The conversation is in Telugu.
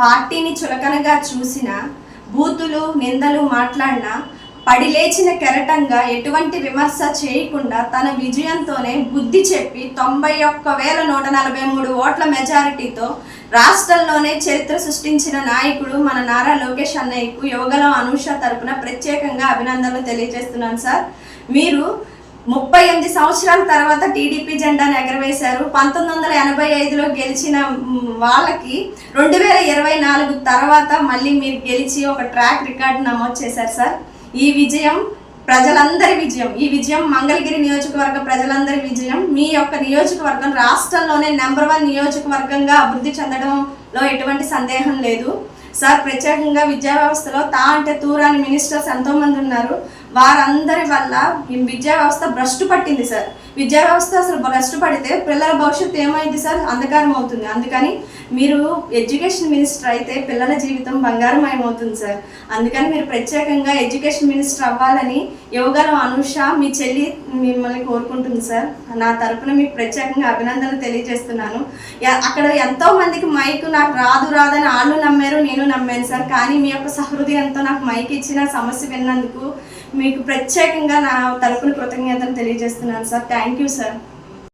పార్టీని చులకనగా చూసిన, బూతులు నిందలు మాట్లాడిన, పడిలేచిన కెరటంగా ఎటువంటి విమర్శ చేయకుండా తన విజయంతోనే బుద్ధి చెప్పి 91,143 ఓట్ల మెజారిటీతో రాష్ట్రంలోనే చరిత్ర సృష్టించిన నాయకుడు మన నారా లోకేష్ అన్నయ్యకు యువగలం అనూష తరపున ప్రత్యేకంగా అభినందనలు తెలియజేస్తున్నాను సార్. మీరు 38 సంవత్సరాల తర్వాత టీడీపీ జెండాను ఎగరవేశారు. 1985లో గెలిచిన వాళ్ళకి 2024 తర్వాత మళ్ళీ మీరు గెలిచి ఒక ట్రాక్ రికార్డు నమోదు చేశారు సార్. ఈ విజయం ప్రజలందరి విజయం. ఈ విజయం మంగళగిరి నియోజకవర్గ ప్రజలందరి విజయం. మీ యొక్క నియోజకవర్గం రాష్ట్రంలోనే నెంబర్ 1 నియోజకవర్గంగా అభివృద్ధి చెందడంలో ఎటువంటి సందేహం లేదు సార్. ప్రత్యేకంగా విద్యా వ్యవస్థలో అంటే తూరాని మినిస్టర్స్ ఎంతోమంది ఉన్నారు. వారందరి వల్ల విద్యా వ్యవస్థ భ్రష్టు పట్టింది సార్. విద్యా వ్యవస్థ అసలు భ్రష్టు పడితే పిల్లల భవిష్యత్తు ఏమైంది సార్? అంధకారం అవుతుంది. అందుకని మీరు ఎడ్యుకేషన్ మినిస్టర్ అయితే పిల్లల జీవితం బంగారమయమవుతుంది సార్. అందుకని మీరు ప్రత్యేకంగా ఎడ్యుకేషన్ మినిస్టర్ అవ్వాలని యువగలం అనూష మీ చెల్లి మిమ్మల్ని కోరుకుంటుంది సార్. నా తరపున మీకు ప్రత్యేకంగా అభినందనలు తెలియజేస్తున్నాను. అక్కడ ఎంతో మందికి మైక్ నాకు రాదని వాళ్ళు నమ్మారు, నేను నమ్మాను సార్. కానీ మీ యొక్క సహృదయంతో నాకు మైక్ ఇచ్చిన సమస్య విన్నందుకు మీకు ప్రత్యేకంగా నా తరపున కృతజ్ఞతలు తెలియజేస్తున్నాను సార్. Thank you sir.